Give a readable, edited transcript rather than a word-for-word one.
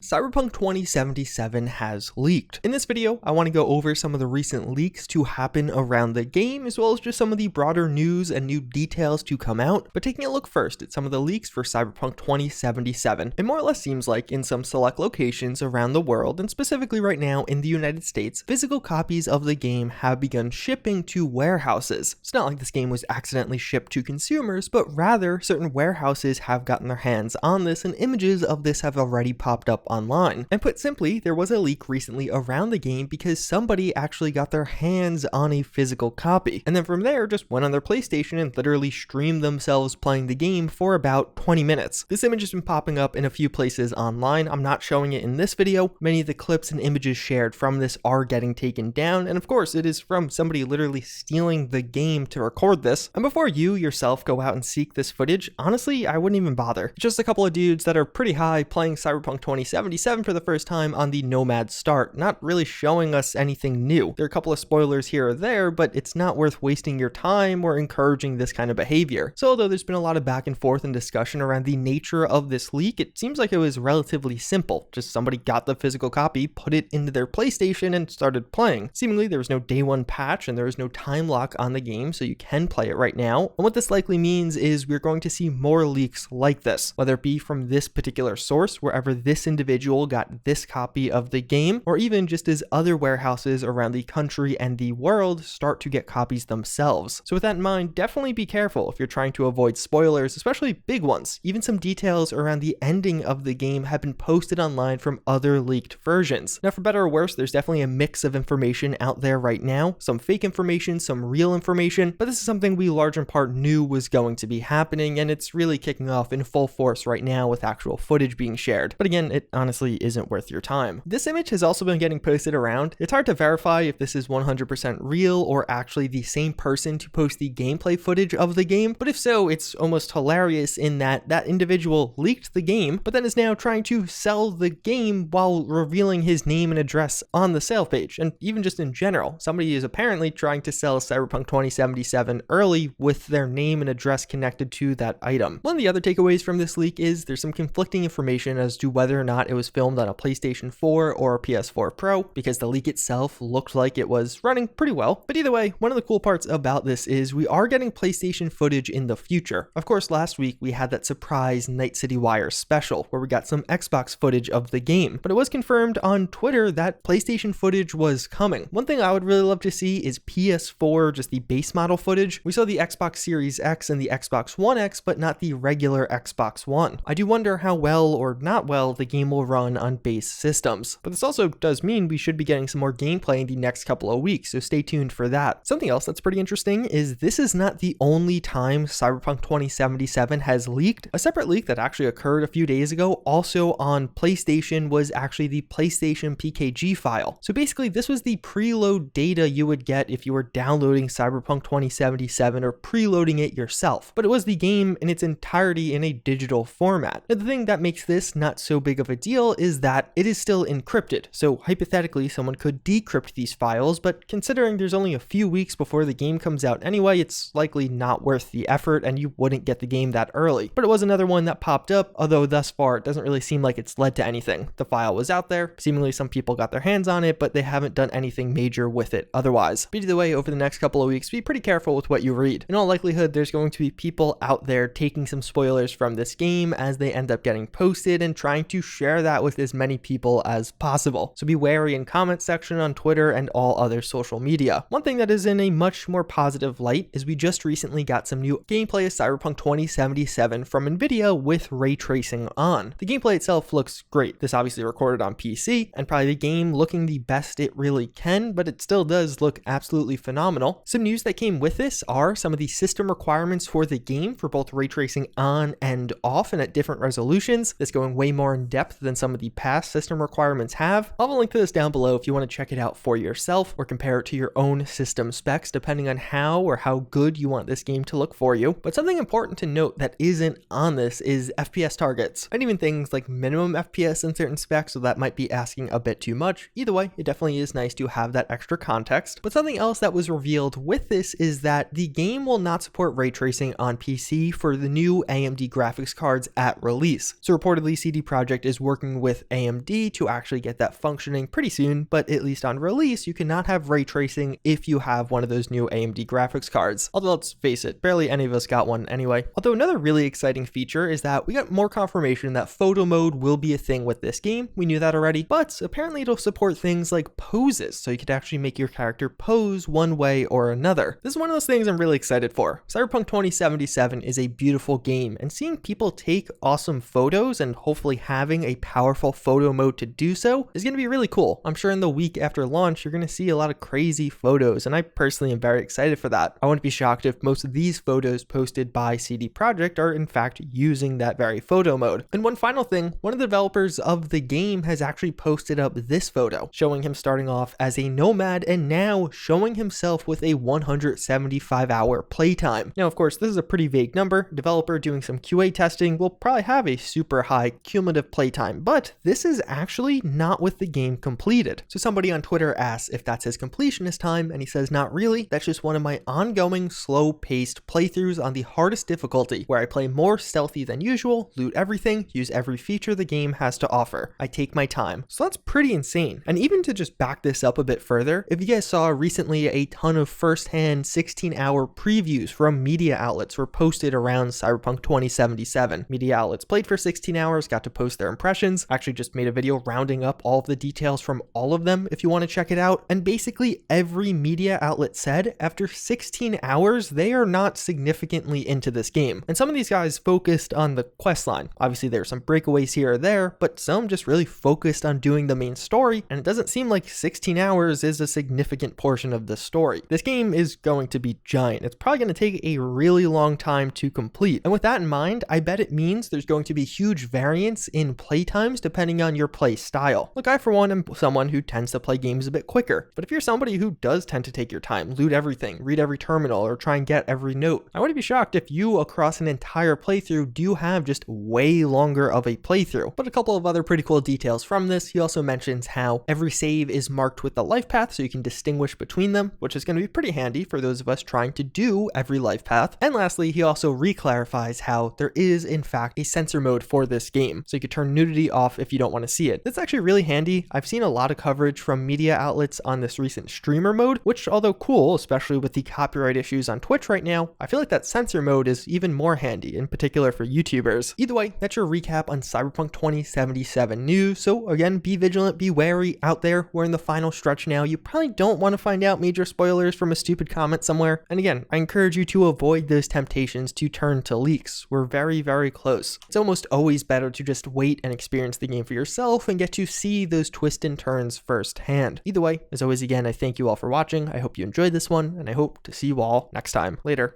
Cyberpunk 2077 has leaked. In this video, I want to go over some of the recent leaks to happen around the game, as well as just some of the broader news and new details to come out. But taking a look first at some of the leaks for Cyberpunk 2077, it more or less seems like in some select locations around the world, and specifically right now in the United States, physical copies of the game have begun shipping to warehouses. It's not like this game was accidentally shipped to consumers, but rather certain warehouses have gotten their hands on this, and images of this have already popped up online. And put simply, there was a leak recently around the game because somebody actually got their hands on a physical copy, and then from there just went on their PlayStation and literally streamed themselves playing the game for about 20 minutes. This image has been popping up in a few places online. I'm not showing it in this video. Many of the clips and images shared from this are getting taken down, and of course it is from somebody literally stealing the game to record this. And before you yourself go out and seek this footage, honestly, I wouldn't even bother. It's just a couple of dudes that are pretty high playing Cyberpunk 2077 for the first time on the Nomad start, not really showing us anything new. There are a couple of spoilers here or there, but it's not worth wasting your time or encouraging this kind of behavior. So although there's been a lot of back and forth and discussion around the nature of this leak, it seems like it was relatively simple. Just somebody got the physical copy, put it into their PlayStation, and started playing. Seemingly there was no day one patch and there was no time lock on the game, so you can play it right now. And what this likely means is we're going to see more leaks like this, whether it be from this particular source, wherever this individual got this copy of the game, or even just as other warehouses around the country and the world start to get copies themselves. So with that in mind, definitely be careful if you're trying to avoid spoilers, especially big ones. Even some details around the ending of the game have been posted online from other leaked versions. Now for better or worse, there's definitely a mix of information out there right now, some fake information, some real information, but this is something we large in part knew was going to be happening, and it's really kicking off in full force right now with actual footage being shared. But again, it honestly isn't worth your time. This image has also been getting posted around. It's hard to verify if this is 100% real or actually the same person to post the gameplay footage of the game, but if so, it's almost hilarious in that that individual leaked the game, but then is now trying to sell the game while revealing his name and address on the sale page. And even just in general, somebody is apparently trying to sell Cyberpunk 2077 early with their name and address connected to that item. One of the other takeaways from this leak is there's some conflicting information as to whether or not it was filmed on a PlayStation 4 or a PS4 Pro, because the leak itself looked like it was running pretty well. But either way, one of the cool parts about this is we are getting PlayStation footage in the future. Of course, last week we had that surprise Night City Wire special where we got some Xbox footage of the game, but it was confirmed on Twitter that PlayStation footage was coming. One thing I would really love to see is PS4, just the base model footage. We saw the Xbox Series X and the Xbox One X, but not the regular Xbox One. I do wonder how well or not well the game will run on base systems, but this also does mean we should be getting some more gameplay in the next couple of weeks, so stay tuned for that. Something else that's pretty interesting is this is not the only time Cyberpunk 2077 has leaked. A separate leak that actually occurred a few days ago also on PlayStation was actually the PlayStation PKG file. So basically this was the preload data you would get if you were downloading Cyberpunk 2077 or preloading it yourself, but it was the game in its entirety in a digital format. Now the thing that makes this not so big of a deal is that it is still encrypted, so hypothetically someone could decrypt these files, but considering there's only a few weeks before the game comes out anyway, it's likely not worth the effort and you wouldn't get the game that early. But it was another one that popped up, although thus far it doesn't really seem like it's led to anything. The file was out there, seemingly some people got their hands on it, but they haven't done anything major with it otherwise. But either way, over the next couple of weeks, be pretty careful with what you read. In all likelihood, there's going to be people out there taking some spoilers from this game as they end up getting posted and trying to share that with as many people as possible. So be wary in comment section on Twitter and all other social media. One thing that is in a much more positive light is we just recently got some new gameplay of Cyberpunk 2077 from Nvidia with ray tracing on. The gameplay itself looks great. This obviously recorded on PC and probably the game looking the best it really can, but it still does look absolutely phenomenal. Some news that came with this are some of the system requirements for the game for both ray tracing on and off and at different resolutions. This going way more in depth than some of the past system requirements have. I'll have a link to this down below if you want to check it out for yourself or compare it to your own system specs depending on how or how good you want this game to look for you. But something important to note that isn't on this is FPS targets, and even things like minimum FPS in certain specs, so that might be asking a bit too much. Either way, it definitely is nice to have that extra context. But something else that was revealed with this is that the game will not support ray tracing on PC for the new AMD graphics cards at release. So reportedly CD Projekt is working with AMD to actually get that functioning pretty soon, but at least on release, you cannot have ray tracing if you have one of those new AMD graphics cards. Although let's face it, barely any of us got one anyway. Although another really exciting feature is that we got more confirmation that photo mode will be a thing with this game. We knew that already, but apparently it'll support things like poses, so you could actually make your character pose one way or another. This is one of those things I'm really excited for. Cyberpunk 2077 is a beautiful game, and seeing people take awesome photos and hopefully having a powerful photo mode to do so is going to be really cool. I'm sure in the week after launch, you're going to see a lot of crazy photos, and I personally am very excited for that. I wouldn't be shocked if most of these photos posted by CD Projekt are in fact using that very photo mode. And one final thing, one of the developers of the game has actually posted up this photo, showing him starting off as a nomad and now showing himself with a 175-hour playtime. Now, of course, this is a pretty vague number. Developer doing some QA testing will probably have a super high cumulative playtime, but this is actually not with the game completed. So somebody on Twitter asks if that's his completionist time, and he says, not really. That's just one of my ongoing slow-paced playthroughs on the hardest difficulty, where I play more stealthy than usual, loot everything, use every feature the game has to offer. I take my time. So that's pretty insane. And even to just back this up a bit further, if you guys saw recently, a ton of first-hand 16-hour previews from media outlets were posted around Cyberpunk 2077. Media outlets played for 16 hours, got to post their impressions. Actually just made a video rounding up all of the details from all of them if you want to check it out. And basically every media outlet said after 16 hours, they are not significantly into this game. And some of these guys focused on the quest line. Obviously there are some breakaways here or there, but some just really focused on doing the main story. And it doesn't seem like 16 hours is a significant portion of the story. This game is going to be giant. It's probably going to take a really long time to complete. And with that in mind, I bet it means there's going to be huge variance in playtimes depending on your play style. Look, I for one am someone who tends to play games a bit quicker, but if you're somebody who does tend to take your time, loot everything, read every terminal, or try and get every note, I wouldn't be shocked if you across an entire playthrough do have just way longer of a playthrough. But a couple of other pretty cool details from this, he also mentions how every save is marked with the life path so you can distinguish between them, which is going to be pretty handy for those of us trying to do every life path. And lastly, he also reclarifies how there is in fact a censor mode for this game, so you could turn nudity off if you don't want to see it. That's actually really handy. I've seen a lot of coverage from media outlets on this recent streamer mode, which although cool, especially with the copyright issues on Twitch right now, I feel like that censor mode is even more handy, in particular for YouTubers. Either way, that's your recap on Cyberpunk 2077 news. So again, be vigilant, be wary out there. We're in the final stretch now. You probably don't want to find out major spoilers from a stupid comment somewhere. And again, I encourage you to avoid those temptations to turn to leaks. We're very, very close. It's almost always better to just wait and experience the game for yourself and get to see those twists and turns firsthand. Either way, as always, again, I thank you all for watching. I hope you enjoyed this one, and I hope to see you all next time. Later.